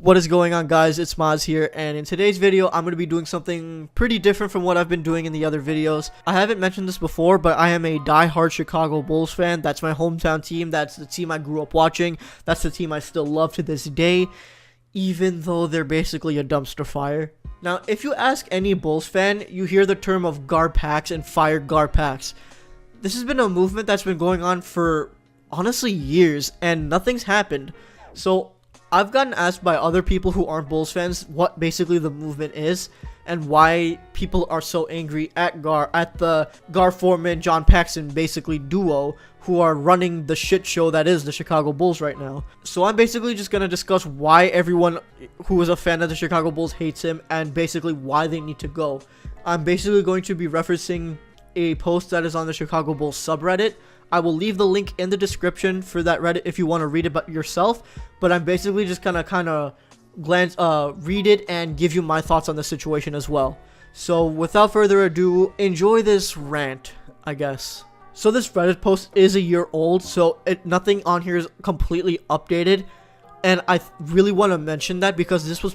What is going on, guys? It's Maz here, and in today's video I'm going to be doing something pretty different from what I've been doing in the other videos. I haven't mentioned this before, but I am a die-hard Chicago Bulls fan. That's my hometown team. That's the team I grew up watching. That's the team I still love to this day, even though they're basically a dumpster fire. Now, if you ask any Bulls fan, you hear the term of Garpax and fire Garpax. This has been a movement that's been going on for honestly years, and nothing's happened. So I've gotten asked by other people who aren't Bulls fans what basically the movement is and why people are so angry at the Gar Forman, John Paxson basically duo who are running the shit show that is the Chicago Bulls right now. So I'm basically just going to discuss why everyone who is a fan of the Chicago Bulls hates him and basically why they need to go. I'm basically going to be referencing a post that is on the Chicago Bulls subreddit. I will leave the link in the description for that Reddit if you want to read it yourself, but I'm basically just gonna kind of read it and give you my thoughts on the situation as well. So without further ado, enjoy this rant, I guess. So this Reddit post is a year old, so nothing on here is completely updated, and I really want to mention that because this was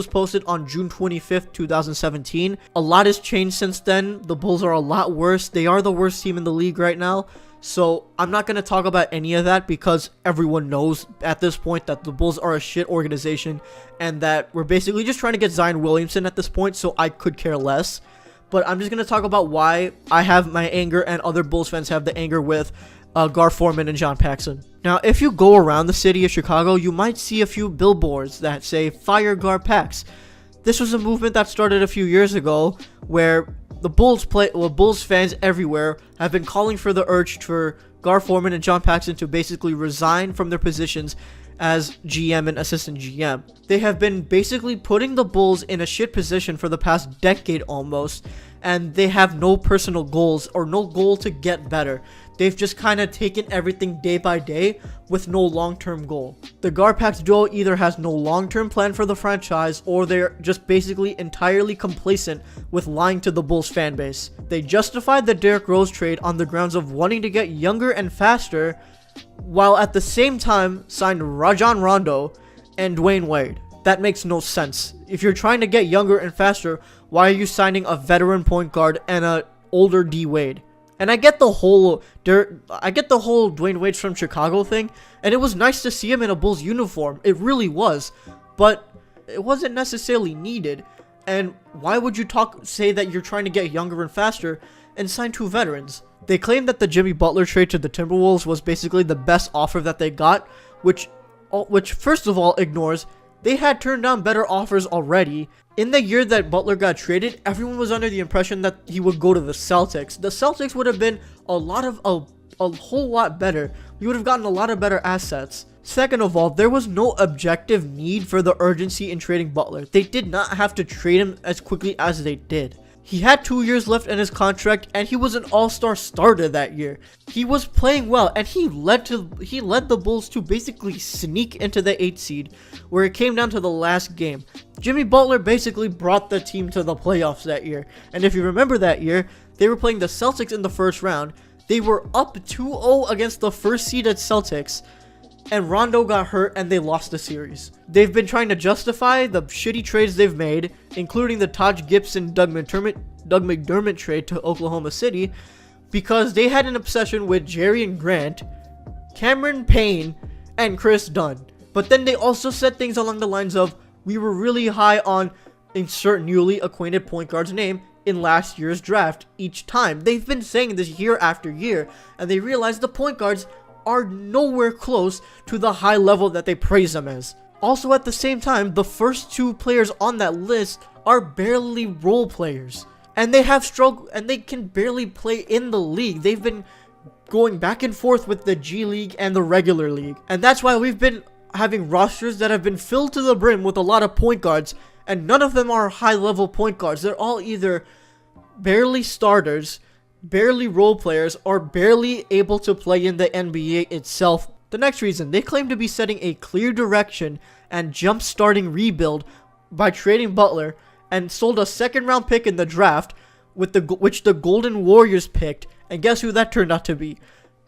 posted on June 25th, 2017. A lot has changed since then. The Bulls are a lot worse. They are the worst team in the league right now. So I'm not going to talk about any of that because everyone knows at this point that the Bulls are a shit organization and that we're basically just trying to get Zion Williamson at this point, so I could care less. But I'm just going to talk about why I have my anger and other Bulls fans have the anger with Gar Forman and John Paxson. Now, if you go around the city of Chicago, you might see a few billboards that say "Fire Gar Pax." This was a movement that started a few years ago where the Bulls fans everywhere have been calling for the urge for Gar Forman and John Paxson to basically resign from their positions as GM and assistant GM. They have been basically putting the Bulls in a shit position for the past decade almost, and they have no personal goals or no goal to get better. They've just kind of taken everything day by day with no long-term goal. The Garpax duo either has no long-term plan for the franchise or they're just basically entirely complacent with lying to the Bulls fan base. They justified the Derrick Rose trade on the grounds of wanting to get younger and faster, while at the same time signed Rajon Rondo and Dwayne Wade. That makes no sense. If you're trying to get younger and faster, why are you signing a veteran point guard and an older D Wade? And I get the whole Dwayne Wade's from Chicago thing, and it was nice to see him in a Bulls uniform. It really was, but it wasn't necessarily needed. And why would you say that you're trying to get younger and faster and sign two veterans? They claim that the Jimmy Butler trade to the Timberwolves was basically the best offer that they got, which first of all ignores they had turned down better offers already. In the year that Butler got traded, everyone was under the impression that he would go to the Celtics. The Celtics would have been a whole lot better. We would have gotten a lot of better assets. Second of all, there was no objective need for the urgency in trading Butler. They did not have to trade him as quickly as they did. He had 2 years left in his contract, and he was an all-star starter that year. He was playing well, and he led the Bulls to basically sneak into the 8th seed, where it came down to the last game. Jimmy Butler basically brought the team to the playoffs that year. And if you remember that year, they were playing the Celtics in the first round. They were up 2-0 against the first seeded Celtics, and Rondo got hurt and they lost the series. They've been trying to justify the shitty trades they've made, including the Taj Gibson Doug McDermott trade to Oklahoma City, because they had an obsession with Jerian Grant, Cameron Payne, and Chris Dunn. But then they also said things along the lines of, we were really high on insert newly acquainted point guard's name in last year's draft each time. They've been saying this year after year, and they realized the point guards are nowhere close to the high level that they praise them as. Also, at the same time, the first two players on that list are barely role players, and they have struggled, and they can barely play in the league. They've been going back and forth with the G League and the regular league, and that's why we've been having rosters that have been filled to the brim with a lot of point guards, and none of them are high level point guards. They're all either barely starters, barely role players, or barely able to play in the NBA itself. The next reason, they claim to be setting a clear direction and jump-starting rebuild by trading Butler and sold a second-round pick in the draft, which the Golden Warriors picked, and guess who that turned out to be?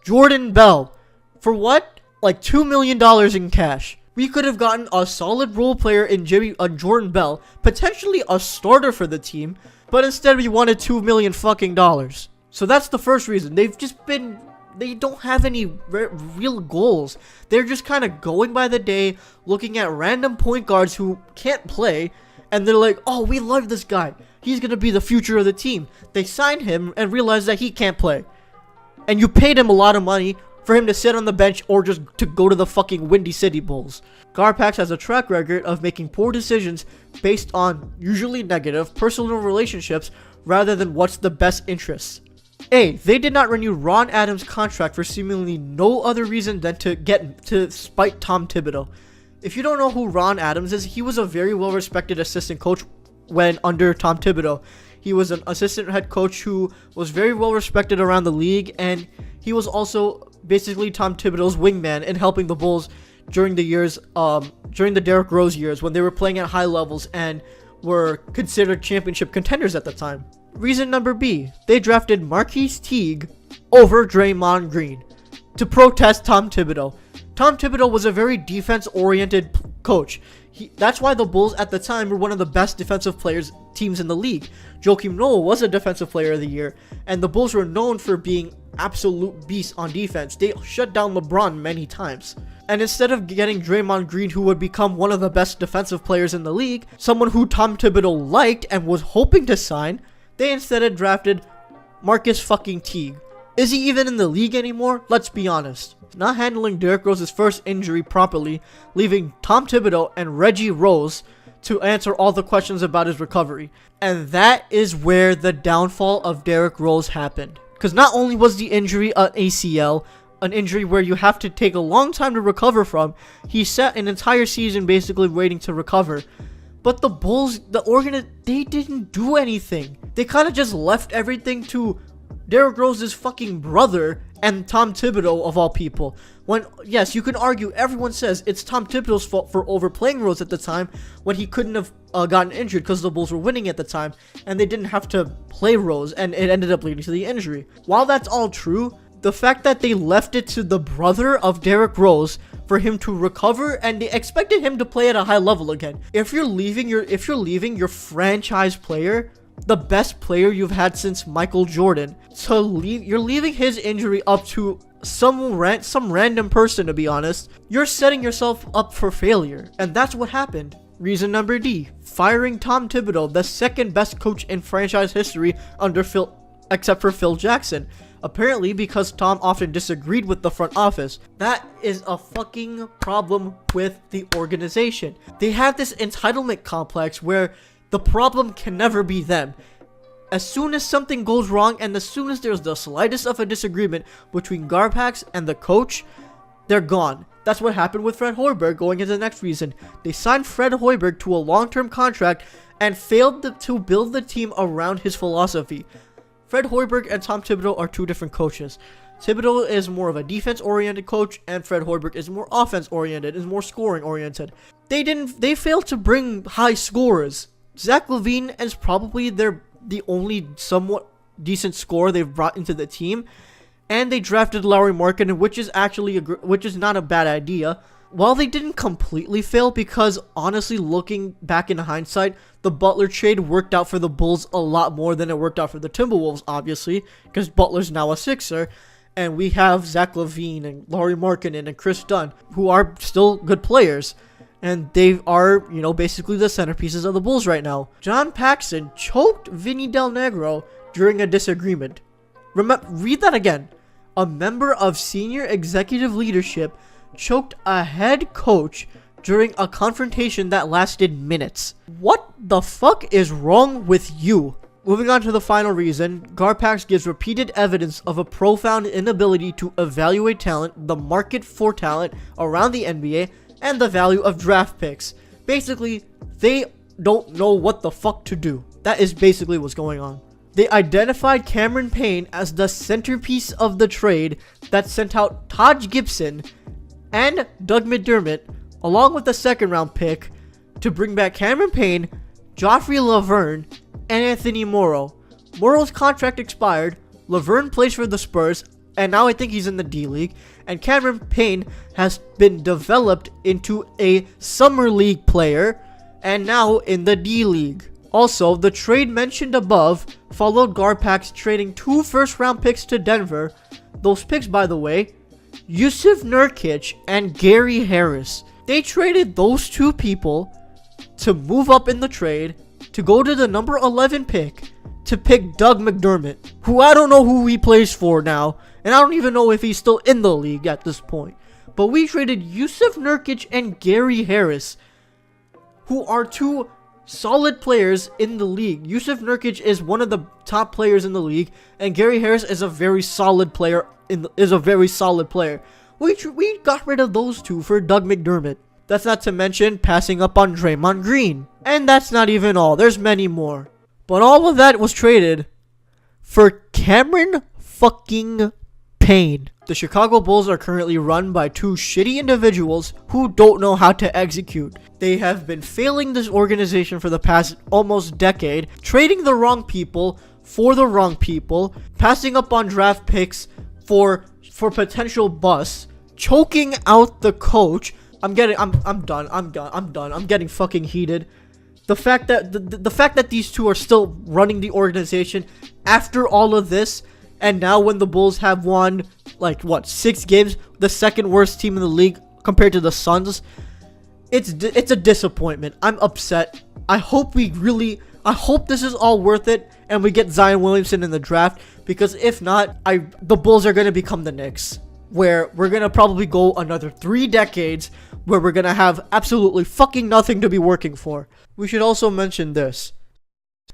Jordan Bell. For what? Like $2 million in cash. We could have gotten a solid role player in Jordan Bell, potentially a starter for the team, but instead we wanted $2 million fucking dollars. So that's the first reason. They don't have any real goals. They're just kind of going by the day, looking at random point guards who can't play, and they're like, oh, we love this guy. He's going to be the future of the team. They sign him and realize that he can't play. And you paid him a lot of money for him to sit on the bench or just to go to the fucking Windy City Bulls. Garpax has a track record of making poor decisions based on usually negative personal relationships rather than what's the best interests. A. They did not renew Ron Adams' contract for seemingly no other reason than to spite Tom Thibodeau. If you don't know who Ron Adams is, he was a very well-respected assistant coach when under Tom Thibodeau. He was an assistant head coach who was very well-respected around the league, and he was also basically Tom Thibodeau's wingman in helping the Bulls during the Derrick Rose years when they were playing at high levels and were considered championship contenders at the time. Reason number B, they drafted Marquise Teague over Draymond Green to protest Tom Thibodeau. Tom Thibodeau was a very defense-oriented coach. That's why the Bulls at the time were one of the best defensive teams in the league. Joakim Noah was a defensive player of the year, and the Bulls were known for being absolute beasts on defense. They shut down LeBron many times. And instead of getting Draymond Green, who would become one of the best defensive players in the league, someone who Tom Thibodeau liked and was hoping to sign, they instead had drafted Marcus fucking Teague. Is he even in the league anymore? Let's be honest. Not handling Derrick Rose's first injury properly, leaving Tom Thibodeau and Reggie Rose to answer all the questions about his recovery. And that is where the downfall of Derrick Rose happened. Because not only was the injury an ACL, an injury where you have to take a long time to recover from, he sat an entire season basically waiting to recover. But the Bulls, they didn't do anything. They kind of just left everything to Derrick Rose's fucking brother and Tom Thibodeau of all people. When, yes, you can argue, everyone says it's Tom Thibodeau's fault for overplaying Rose at the time when he couldn't have gotten injured because the Bulls were winning at the time and they didn't have to play Rose and it ended up leading to the injury. While that's all true, the fact that they left it to the brother of Derrick Rose for him to recover and they expected him to play at a high level again. If you're leaving your franchise player, the best player you've had since Michael Jordan, you're leaving his injury up to some random person, to be honest. You're setting yourself up for failure, and that's what happened. Reason number D, firing Tom Thibodeau, the second best coach in franchise history except for Phil Jackson. Apparently because Tom often disagreed with the front office. That is a fucking problem with the organization. They have this entitlement complex where the problem can never be them. As soon as something goes wrong and as soon as there's the slightest of a disagreement between Garpax and the coach, they're gone. That's what happened with Fred Hoiberg going into the next reason. They signed Fred Hoiberg to a long-term contract and failed to build the team around his philosophy. Fred Hoiberg and Tom Thibodeau are two different coaches. Thibodeau is more of a defense-oriented coach, and Fred Hoiberg is more offense-oriented, is more scoring-oriented. They failed to bring high scorers. Zach LaVine is probably the only somewhat decent scorer they've brought into the team, and they drafted Lauri Markkanen, which is not a bad idea. While they didn't completely fail, because honestly, looking back in hindsight, the Butler trade worked out for the Bulls a lot more than it worked out for the Timberwolves, obviously, because Butler's now a Sixer, and we have Zach LaVine and Lauri Markkanen and Chris Dunn, who are still good players, and they are, basically the centerpieces of the Bulls right now. John Paxson choked Vinny Del Negro during a disagreement. Read that again. A member of senior executive leadership choked a head coach during a confrontation that lasted minutes. What the fuck is wrong with you? Moving on to the final reason, Garpax gives repeated evidence of a profound inability to evaluate talent, the market for talent around the NBA, and the value of draft picks. Basically, they don't know what the fuck to do. That is basically what's going on. They identified Cameron Payne as the centerpiece of the trade that sent out Taj Gibson and Doug McDermott, along with the second round pick, to bring back Cameron Payne, Joffrey Laverne, and Anthony Morrow. Morrow's contract expired, Laverne plays for the Spurs, and now I think he's in the D-League, and Cameron Payne has been developed into a Summer League player and now in the D League. Also, the trade mentioned above followed Garpax trading 2 first-round picks to Denver. Those picks, by the way, Jusuf Nurkic and Gary Harris. They traded those 2 people to move up in the trade, to go to the number 11 pick, to pick Doug McDermott, who I don't know who he plays for now, and I don't even know if he's still in the league at this point. But we traded Jusuf Nurkic and Gary Harris, who are 2 solid players in the league. Jusuf Nurkic is one of the top players in the league, and Gary Harris is a very solid player. We got rid of those 2 for Doug McDermott. That's not to mention passing up on Draymond Green. And that's not even all. There's many more. But all of that was traded for Cameron fucking Payne. The Chicago Bulls are currently run by 2 shitty individuals who don't know how to execute. They have been failing this organization for the past almost decade, trading the wrong people for the wrong people, passing up on draft picks for potential busts, choking out the coach. I'm done. I'm getting fucking heated. The fact that these 2 are still running the organization after all of this, and now when the Bulls have won like 6 games, the second worst team in the league compared to the Suns, it's a disappointment. I'm upset. I hope this is all worth it and we get Zion Williamson in the draft, because if not, the Bulls are going to become the Knicks, where we're going to probably go another 3 decades where we're going to have absolutely fucking nothing to be working for. We should also mention this.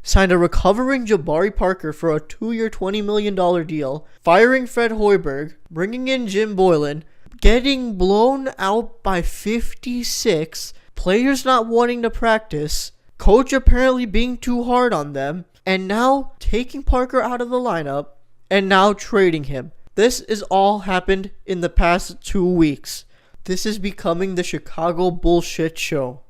Signed a recovering Jabari Parker for a 2-year $20 million deal, firing Fred Hoiberg, bringing in Jim Boylan, getting blown out by 56, players not wanting to practice, coach apparently being too hard on them, and now taking Parker out of the lineup, and now trading him. This is all happened in the past 2 weeks. This is becoming the Chicago bullshit show.